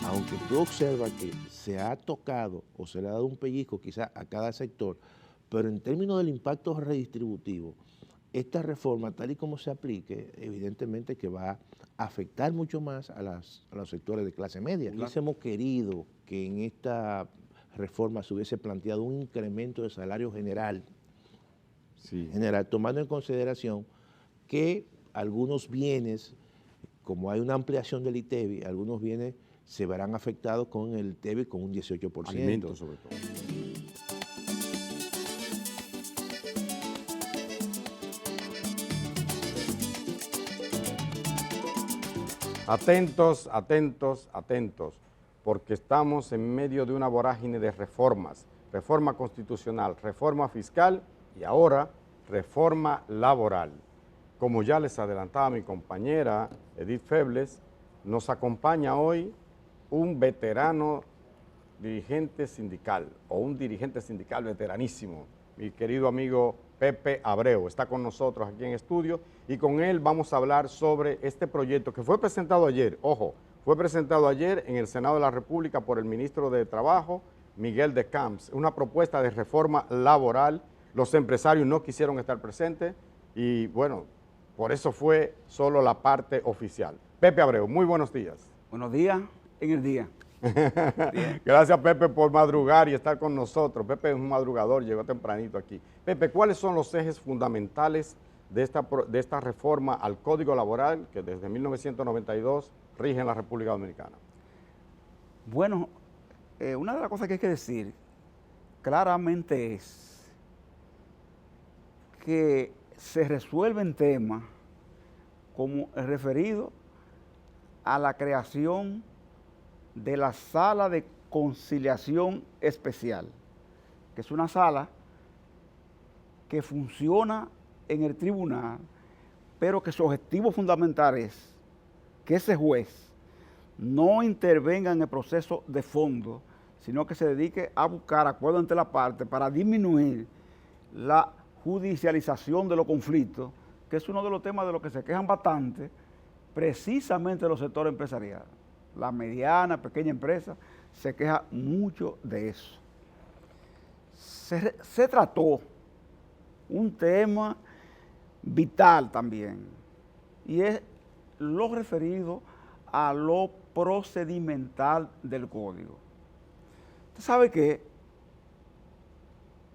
aunque tú observas que se ha tocado o se le ha dado un pellizco quizás a cada sector, pero en términos del impacto redistributivo, esta reforma, tal y como se aplique, evidentemente que va a afectar mucho más a los sectores de clase media. Hubiésemos querido que en esta reforma se hubiese planteado un incremento de salario general, tomando en consideración que algunos bienes, como hay una ampliación del ITEVI, algunos bienes se verán afectados con el ITEVI con un 18%. Alimentos sobre todo. Atentos, atentos, atentos, porque estamos en medio de una vorágine de reformas, reforma constitucional, reforma fiscal y ahora reforma laboral. Como ya les adelantaba mi compañera Edith Febles, nos acompaña hoy un veterano dirigente sindical o un dirigente sindical veteranísimo, mi querido amigo Pepe Abreu, está con nosotros aquí en estudio y con él vamos a hablar sobre este proyecto que fue presentado ayer, ojo, fue presentado ayer en el Senado de la República por el ministro de Trabajo, Miguel de Camps, una propuesta de reforma laboral. Los empresarios no quisieron estar presentes y bueno, por eso fue solo la parte oficial. Pepe Abreu, muy buenos días. Buenos días en el día. Gracias, Pepe, por madrugar y estar con nosotros. Pepe es un madrugador, llegó tempranito aquí. Pepe, ¿cuáles son los ejes fundamentales de esta reforma al Código Laboral que desde 1992 rige en la República Dominicana? Bueno, una de las cosas que hay que decir claramente es que se resuelven temas como el referido a la creación de la Sala de Conciliación Especial, que es una sala que funciona en el tribunal, pero que su objetivo fundamental es que ese juez no intervenga en el proceso de fondo, sino que se dedique a buscar acuerdo entre las partes para disminuir la judicialización de los conflictos, que es uno de los temas de los que se quejan bastante, precisamente los sectores empresariales. La mediana, pequeña empresa, se queja mucho de eso. Se trató un tema vital también, y es lo referido a lo procedimental del código. Usted sabe que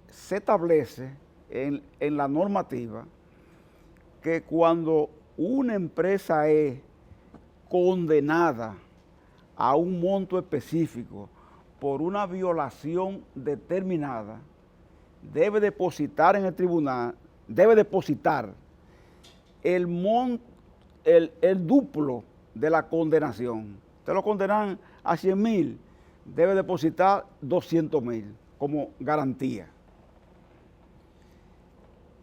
se establece en la normativa que cuando una empresa es condenada a un monto específico por una violación determinada, debe depositar en el tribunal, debe depositar el duplo de la condenación. Usted lo condenan a 100,000, debe depositar 200,000 como garantía.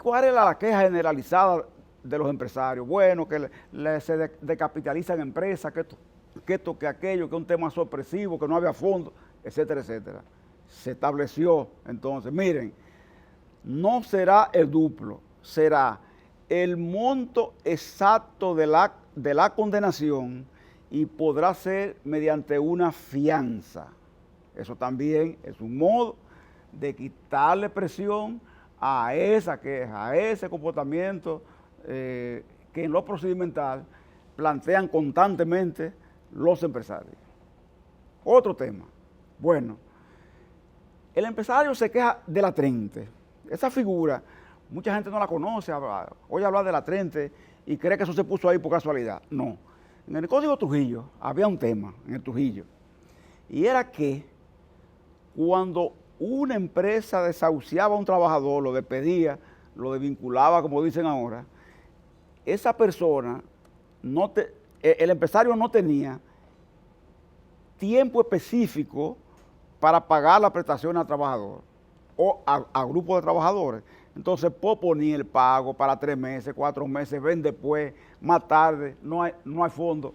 ¿Cuál es la queja generalizada de los empresarios? Bueno, que se decapitalizan empresas, que esto, que aquello, que es un tema sorpresivo, que no había fondos, etcétera, etcétera. Se estableció entonces, miren, no será el duplo, será el monto exacto de la condenación y podrá ser mediante una fianza. Eso también es un modo de quitarle presión a esa queja, a ese comportamiento que en lo procedimental plantean constantemente los empresarios. Otro tema. Bueno, el empresario se queja de la 30. Esa figura, mucha gente no la conoce, oye hablar de la 30 y cree que eso se puso ahí por casualidad. No. En el Código Trujillo había un tema, en el Trujillo, y era que cuando una empresa desahuciaba a un trabajador, lo despedía, lo desvinculaba, como dicen ahora, esa persona, el empresario no tenía tiempo específico para pagar la prestación al trabajador o a grupos de trabajadores. Entonces posponía el pago para 3 meses, 4 meses, ven después, más tarde, no hay fondo.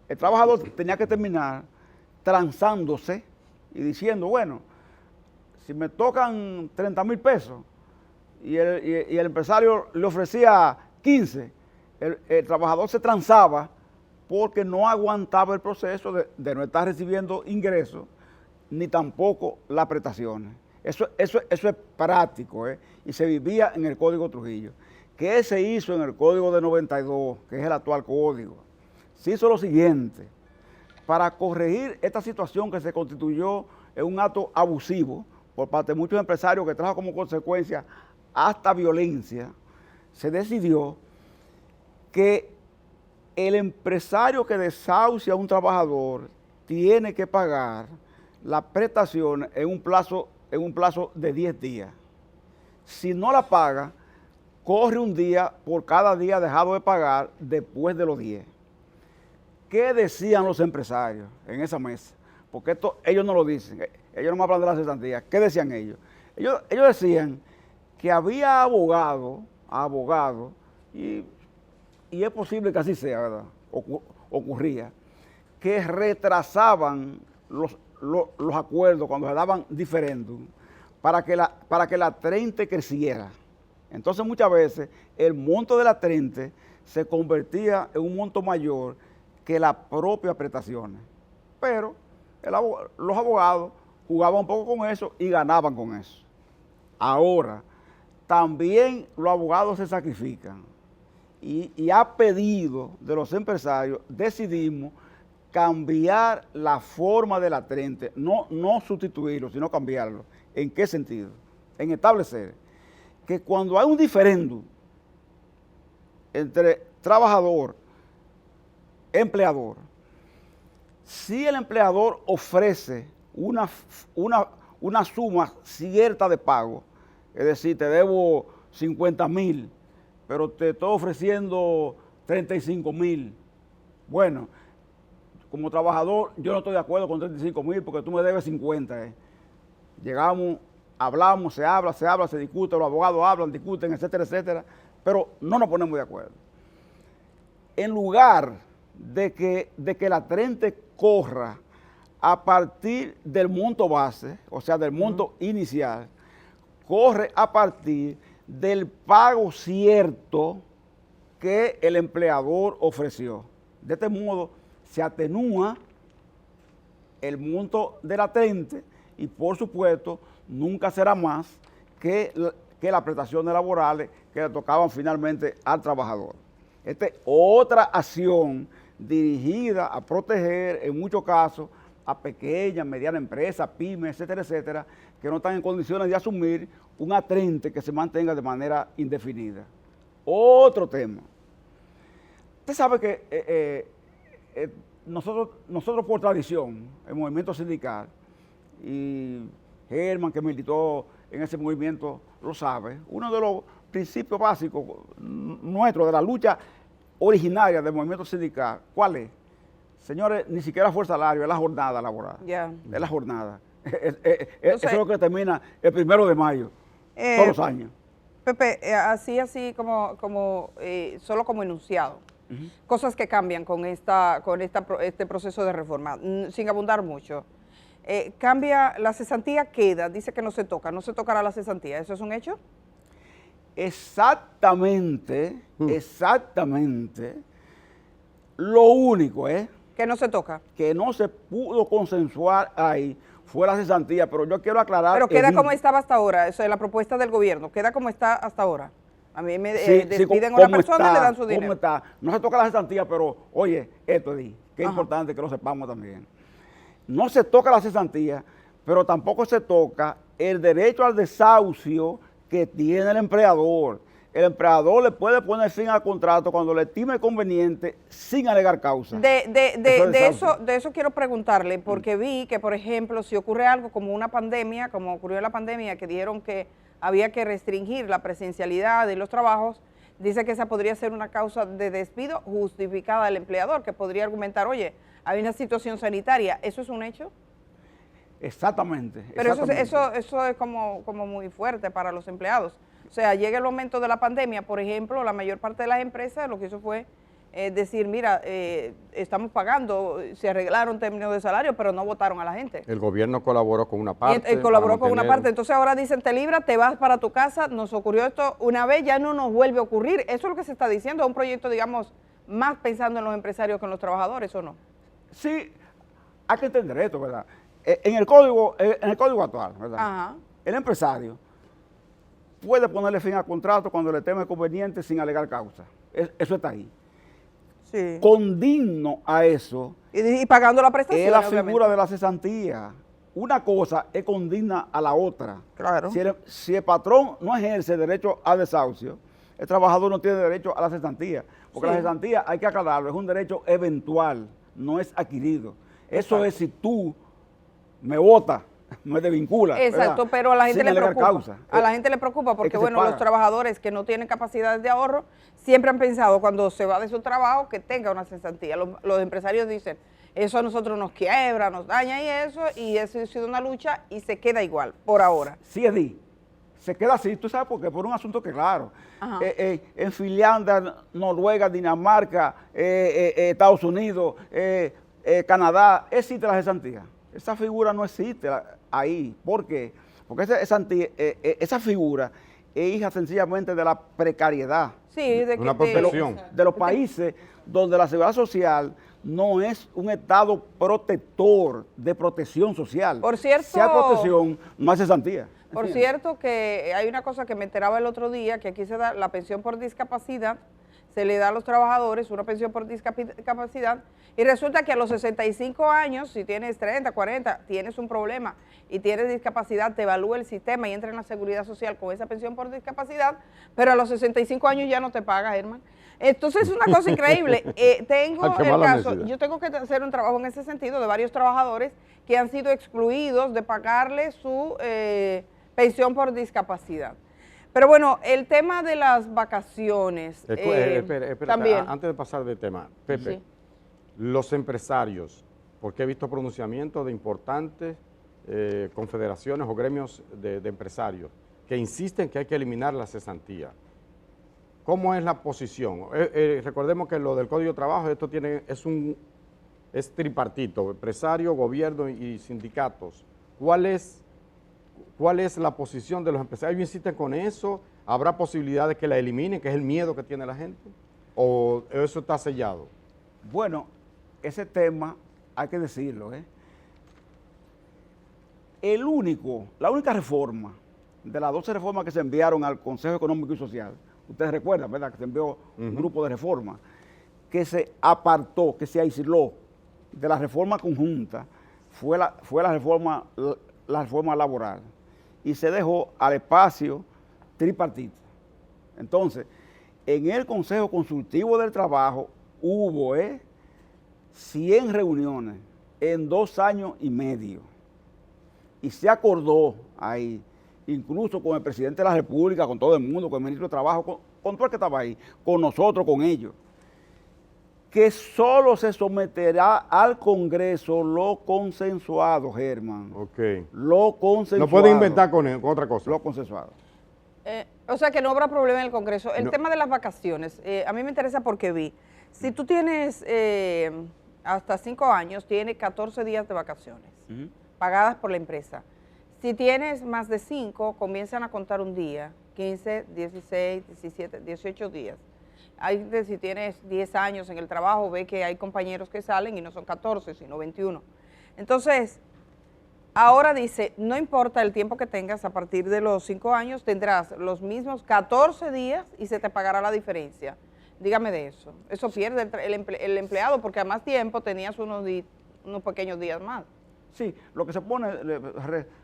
El trabajador tenía que terminar transándose y diciendo, bueno, si me tocan 30,000 pesos y el empresario le ofrecía 15, el trabajador se transaba porque no aguantaba el proceso de no estar recibiendo ingresos, ni tampoco las prestaciones. Eso es práctico, y se vivía en el Código Trujillo. ¿Qué se hizo en el Código de 92, que es el actual código? Se hizo lo siguiente: para corregir esta situación que se constituyó en un acto abusivo por parte de muchos empresarios que trajo como consecuencia hasta violencia, se decidió que el empresario que desahucia a un trabajador tiene que pagar la prestación en un plazo de 10 días. Si no la paga, corre un día por cada día dejado de pagar después de los 10. ¿Qué decían los empresarios en esa mesa? Porque esto ellos no lo dicen, ellos no me hablan de la cesantía. ¿Qué decían ellos? Ellos decían que había abogados, y es posible que así sea, ¿verdad? Ocurría, que retrasaban los acuerdos cuando se daban diferéndum para que la trente creciera. Entonces muchas veces el monto de la trente se convertía en un monto mayor que las propias prestaciones. Pero los abogados jugaban un poco con eso y ganaban con eso. Ahora, también los abogados se sacrifican. Y a pedido de los empresarios decidimos cambiar la forma de la trente, no sustituirlo, sino cambiarlo. ¿En qué sentido? En establecer que cuando hay un diferéndum entre trabajador, empleador, si el empleador ofrece una suma cierta de pago, es decir, te debo 50,000, pero te estoy ofreciendo 35,000. Bueno, como trabajador, yo no estoy de acuerdo con 35,000 porque tú me debes 50. Llegamos, hablamos, se habla, se discute, los abogados hablan, discuten, etcétera, etcétera, pero no nos ponemos de acuerdo. En lugar de que la trente corra a partir del monto base, o sea, del monto inicial, corre a partir del pago cierto que el empleador ofreció. De este modo se atenúa el monto de la trente y, por supuesto, nunca será más que las prestaciones laborales que le tocaban finalmente al trabajador. Esta es otra acción dirigida a proteger, en muchos casos, a pequeñas, medianas empresas, pymes, etcétera, etcétera, que no están en condiciones de asumir una trente que se mantenga de manera indefinida. Otro tema. Usted sabe que nosotros por tradición, el movimiento sindical, y Germán, que militó en ese movimiento, lo sabe, uno de los principios básicos nuestros de la lucha originaria del movimiento sindical, ¿cuál es? Señores, ni siquiera fue el salario, es la jornada laboral. Yeah. Es la jornada. Eso es lo que termina el 1 de mayo, todos los años. Pepe, así como solo como enunciado, cosas que cambian con este proceso de reforma, sin abundar mucho. Cambia, la cesantía queda, dice que no se tocará la cesantía, ¿eso es un hecho? Exactamente. Lo único es que no se toca. Que no se pudo consensuar ahí fue la cesantía, pero yo quiero aclarar. Pero queda como estaba hasta ahora, eso es la propuesta del gobierno, queda como está hasta ahora. A mí me despiden a una persona y le dan su dinero. Está. No se toca la cesantía, pero oye, esto es que es importante que lo sepamos también. No se toca la cesantía, pero tampoco se toca el derecho al desahucio que tiene el empleador. El empleador le puede poner fin al contrato cuando le estime conveniente sin alegar causa. De eso quiero preguntarle, porque vi que, por ejemplo, si ocurre algo como una pandemia, como ocurrió en la pandemia, que dijeron que había que restringir la presencialidad de los trabajos, dice que esa podría ser una causa de despido justificada del empleador, que podría argumentar, oye, hay una situación sanitaria, ¿eso es un hecho? Exactamente. Pero eso es como muy fuerte para los empleados. O sea, llega el momento de la pandemia, por ejemplo, la mayor parte de las empresas lo que hizo fue decir, mira, estamos pagando, se arreglaron términos de salario, pero no votaron a la gente. El gobierno colaboró con una parte. Colaboró con una parte, entonces ahora dicen, te libras, te vas para tu casa, nos ocurrió esto una vez, ya no nos vuelve a ocurrir. Eso es lo que se está diciendo, es un proyecto, digamos, más pensando en los empresarios que en los trabajadores, ¿o no? Sí, hay que entender esto, ¿verdad? En el código actual, ¿verdad? Ajá. El empresario puede ponerle fin al contrato cuando le teme conveniente sin alegar causa. Eso está ahí. Sí. Condigno a eso Y pagando la prestación. es la obviamente. figura de la cesantía. Una cosa es condigna a la otra. Claro. Si el patrón no ejerce derecho a desahucio, el trabajador no tiene derecho a la cesantía. Porque Sí. la cesantía, hay que aclararlo, es un derecho eventual, no es adquirido. Eso es si tú me votas, me desvinculas. Exacto, ¿verdad? pero a la gente Sin le alegar preocupa. causa. A la gente le preocupa Es porque, que se bueno, los paga. trabajadores que no tienen capacidades de ahorro siempre han pensado cuando se va de su trabajo que tenga una cesantía. Los empresarios dicen, eso a nosotros nos quiebra, nos daña y eso ha sido una lucha y se queda igual, por ahora. Sí, Eddie, se queda así, tú sabes, porque por un asunto que claro. Ajá. En Finlandia, Noruega, Dinamarca, Estados Unidos, Canadá, existe la cesantía. Esa figura no existe ahí. ¿Por qué? Porque esa figura es hija sencillamente de la precariedad Sí, Una protección. de los países donde la seguridad social no es un estado protector de protección social. Por cierto- Si hay protección, no hay cesantía. Por cierto, que hay una cosa que me enteraba el otro día, que aquí se da la pensión por discapacidad, se le da a los trabajadores una pensión por discapacidad, y resulta que a los 65 años, si tienes 30, 40, tienes un problema y tienes discapacidad, te evalúa el sistema y entra en la seguridad social con esa pensión por discapacidad, pero a los 65 años ya no te paga, Germán. Entonces es una cosa increíble. Tengo Ah, qué el mala caso, necesidad. yo tengo que hacer un trabajo en ese sentido de varios trabajadores que han sido excluidos de pagarle su pensión por discapacidad. Pero bueno, el tema de las vacaciones Espérate, también. antes de pasar de tema, Pepe, Sí. los empresarios, porque he visto pronunciamientos de importantes confederaciones o gremios de empresarios que insisten que hay que eliminar la cesantía. ¿Cómo es la posición? Recordemos que lo del Código de Trabajo, esto es tripartito, empresario, gobierno y sindicatos. ¿Cuál es la posición de los empresarios? ¿Ellos insisten con eso? ¿Habrá posibilidad de que la eliminen, que es el miedo que tiene la gente? ¿O eso está sellado? Bueno, ese tema hay que decirlo, ¿eh? La única reforma de las 12 reformas que se enviaron al Consejo Económico y Social, ustedes recuerdan, ¿verdad?, que se envió un grupo de reformas, que se apartó, que se aisló de la reforma conjunta, fue la reforma laboral, y se dejó al espacio tripartito. Entonces, en el Consejo Consultivo del Trabajo hubo 100 reuniones en 2 años y medio. Y se acordó ahí, incluso con el presidente de la República, con todo el mundo, con el ministro de Trabajo, con todo el que estaba ahí, con nosotros, con ellos, que solo se someterá al Congreso lo consensuado, Germán. Ok. Lo consensuado. No puede inventar con otra cosa. Lo consensuado. O sea que no habrá problema en el Congreso. El No. tema de las vacaciones, a mí me interesa porque vi, si tú tienes hasta 5 años, tienes 14 días de vacaciones pagadas por la empresa. Si tienes más de 5, comienzan a contar un día, 15, 16, 17, 18 días. Si tienes 10 años en el trabajo, ve que hay compañeros que salen y no son 14, sino 21. Entonces, ahora dice, no importa el tiempo que tengas, a partir de los 5 años tendrás los mismos 14 días y se te pagará la diferencia. Dígame de eso. Eso pierde el empleado porque a más tiempo tenías unos pequeños días más. Sí, lo que se pone,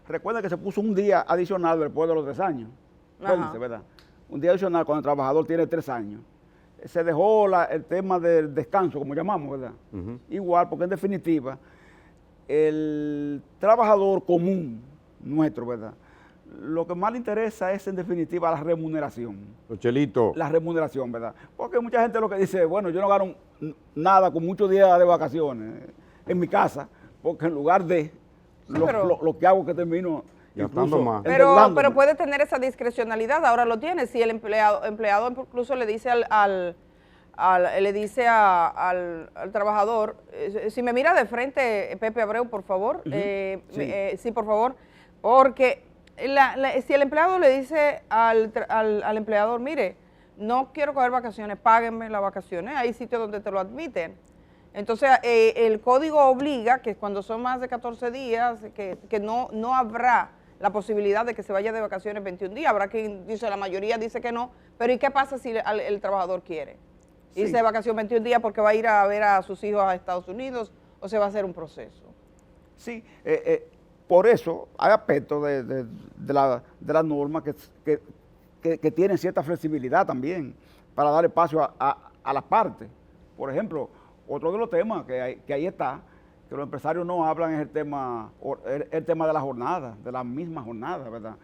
recuerda que se puso un día adicional después de los 3 años. Acuérdense, ¿verdad? Un día adicional cuando el trabajador tiene 3 años. Se dejó el tema del descanso, como llamamos, ¿verdad? Igual, porque en definitiva, el trabajador común nuestro, ¿verdad?, lo que más le interesa es en definitiva la remuneración. Los chelitos. La remuneración, ¿verdad? Porque mucha gente lo que dice, bueno, yo no gano nada con muchos días de vacaciones en mi casa, porque en lugar de lo que hago es que termino Gastando incluso más. endeudándome. Pero puede tener esa discrecionalidad, ahora lo tiene. Si el empleado incluso le dice al trabajador, si me mira de frente, Pepe Abreu, por favor, sí, por favor, porque si el empleado le dice al empleador, mire, no quiero coger vacaciones, páguenme las vacaciones, hay sitios donde te lo admiten. Entonces, el código obliga que cuando son más de 14 días, que no habrá la posibilidad de que se vaya de vacaciones 21 días. Habrá quien dice, la mayoría dice que no, pero ¿y qué pasa si el trabajador quiere irse de vacaciones 21 días porque va a ir a ver a sus hijos a Estados Unidos o se va a hacer un proceso? Sí, por eso hay aspectos de la norma que tienen cierta flexibilidad también para dar espacio a las partes. Por ejemplo, otro de los temas que ahí está, que los empresarios no hablan, es el tema de la jornada, de la misma jornada, ¿verdad?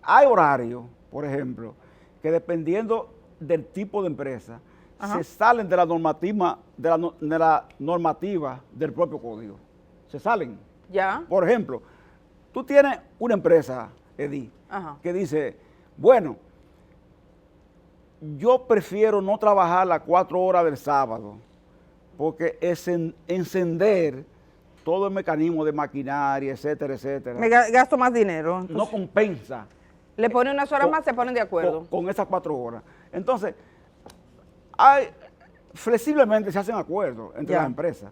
Hay horarios, por ejemplo, que dependiendo del tipo de empresa, se salen de la normativa del propio código. Se salen. Ya. Por ejemplo, tú tienes una empresa, Edith, que dice, bueno, yo prefiero no trabajar las 4 horas del sábado, porque es encender todo el mecanismo de maquinaria, etcétera, etcétera. Me gasto más dinero. Entonces, no compensa. Le ponen unas horas más, se ponen de acuerdo. Con esas 4 horas. Entonces, flexiblemente se hacen acuerdos entre las empresas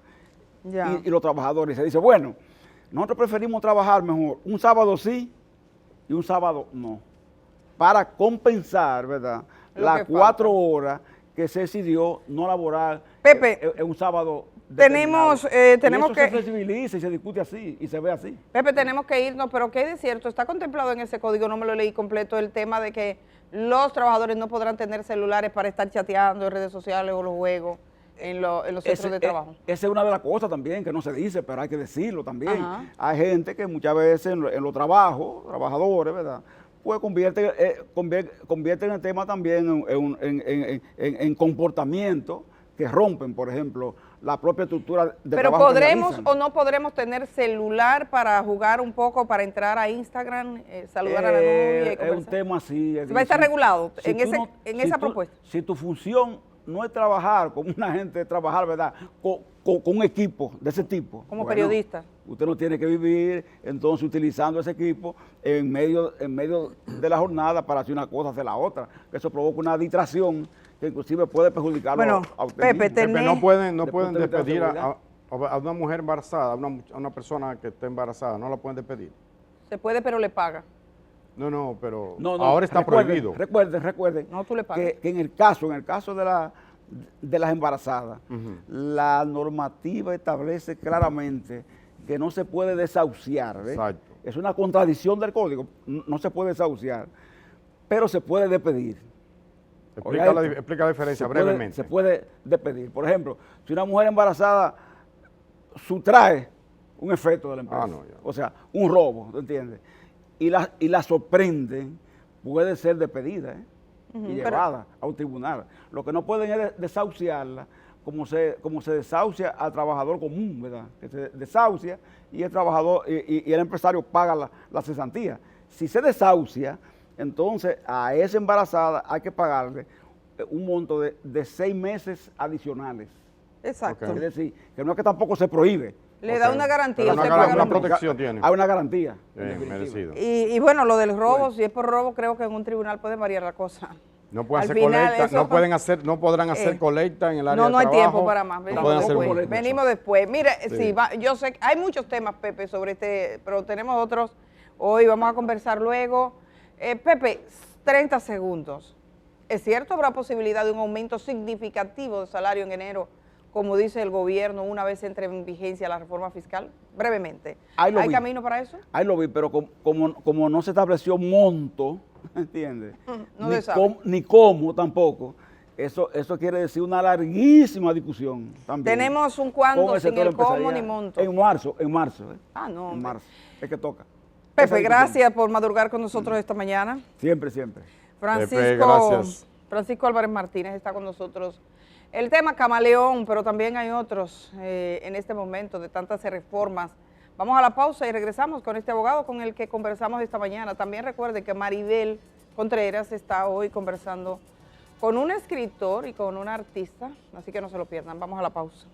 y los trabajadores. Se dice, bueno, nosotros preferimos trabajar mejor un sábado sí y un sábado no, para compensar, ¿verdad?, las 4 horas que se decidió no laborar en un sábado. Tenemos que se flexibiliza y se discute así y se ve así. Pepe, tenemos que irnos, pero ¿qué es cierto? Está contemplado en ese código, no me lo leí completo, el tema de que los trabajadores no podrán tener celulares para estar chateando en redes sociales o los juegos en los centros de trabajo. Esa es una de las cosas también que no se dice, pero hay que decirlo también. Hay gente que muchas veces en los trabajadores, ¿verdad?, pues convierten el tema también en comportamientos que rompen, por ejemplo, la propia estructura de Pero trabajo. ¿podremos o no podremos tener celular para jugar un poco, para entrar a Instagram, saludar a la novia y conversar? Es un tema así. ¿Va a estar regulado en esa propuesta? Si tu función no es trabajar como una gente, trabajar, ¿verdad?, con un equipo de ese tipo. Como periodista. Usted no tiene que vivir entonces utilizando ese equipo en medio de la jornada para hacer una cosa, hacer la otra. Eso provoca una distracción que inclusive puede perjudicarlo a usted Pepe, mismo. Pepe, no pueden despedir a una mujer embarazada, a una persona que está embarazada, no la pueden despedir. Se puede, pero le paga. No, pero ahora está prohibido. Recuerden No, tú le pagas. que en el caso de las embarazadas, la normativa establece claramente que no se puede desahuciar. Exacto. Es una contradicción del código, no se puede desahuciar, pero se puede despedir. Explica la diferencia brevemente. Se puede despedir. Por ejemplo, si una mujer embarazada sustrae un efecto de la empresa, o sea, un robo, ¿tú entiendes?, y la sorprenden, puede ser despedida y llevada a un tribunal. Lo que no pueden es desahuciarla como se desahucia al trabajador común, ¿verdad?, que se desahucia y el trabajador y el empresario paga la cesantía. Si se desahucia, entonces a esa embarazada hay que pagarle un monto de 6 meses adicionales. Exacto. Es decir, que no es que tampoco se prohíbe. Le da una garantía. Una protección tiene. Hay una garantía. Merecido. Y bueno, lo del robo, si es por robo, creo que en un tribunal puede variar la cosa. No pueden hacer colecta, no podrán hacer colecta en el área de trabajo. No hay tiempo para más. Venimos después. Mire, yo sé que hay muchos temas, Pepe, sobre pero tenemos otros. Hoy vamos a conversar luego. Pepe, 30 segundos. ¿Es cierto habrá posibilidad de un aumento significativo de salario en enero, como dice el gobierno, una vez entre en vigencia la reforma fiscal? Brevemente. ¿Hay camino para eso? Ahí lo vi, pero como no se estableció monto, ¿entiendes? Ni cómo tampoco. Eso quiere decir una larguísima discusión también. Tenemos un cuándo sin el cómo ni monto. En marzo. No. En marzo, es que toca. Pepe, gracias por madrugar con nosotros esta mañana. Siempre. Pepe, gracias. Francisco Álvarez Martínez está con nosotros. El tema camaleón, pero también hay otros en este momento de tantas reformas. Vamos a la pausa y regresamos con este abogado con el que conversamos esta mañana. También recuerde que Maribel Contreras está hoy conversando con un escritor y con un artista, así que no se lo pierdan. Vamos a la pausa.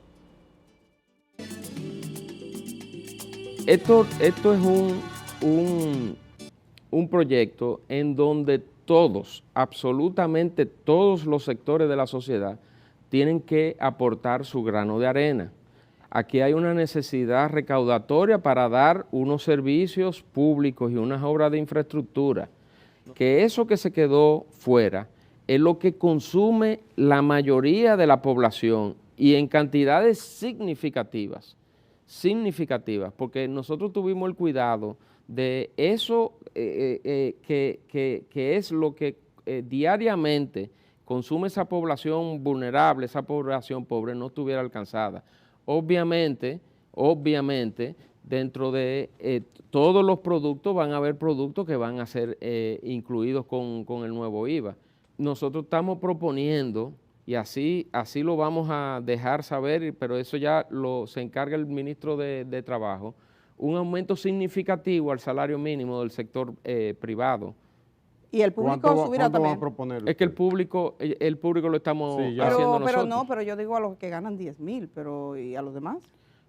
Esto es un proyecto en donde todos, absolutamente todos los sectores de la sociedad tienen que aportar su grano de arena. Aquí hay una necesidad recaudatoria para dar unos servicios públicos y unas obras de infraestructura, que eso que se quedó fuera es lo que consume la mayoría de la población y en cantidades significativas, porque nosotros tuvimos el cuidado de eso que es lo que diariamente consume esa población vulnerable, esa población pobre, no estuviera alcanzada. Obviamente, dentro de todos los productos van a haber productos que van a ser incluidos con el nuevo IVA. Nosotros estamos proponiendo, y así lo vamos a dejar saber, pero eso ya se encarga el ministro de Trabajo, un aumento significativo al salario mínimo del sector privado. Y el público subirá también. Va a proponer es que el público lo estamos haciendo nosotros. Pero no, pero yo digo a los que ganan 10,000, pero ¿y a los demás?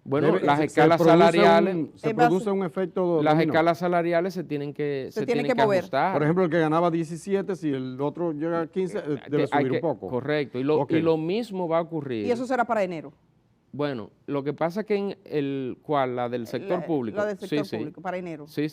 Bueno, las escalas salariales... Se produce un efecto Las dominó. escalas salariales se tienen que mover. ajustar. Por ejemplo, el que ganaba 17, si el otro llega a 15, debe subir un poco. Correcto, y lo mismo va a ocurrir. ¿Y eso será para enero? Bueno, lo que pasa es que en la del sector público. La del sector público, para enero. Sí.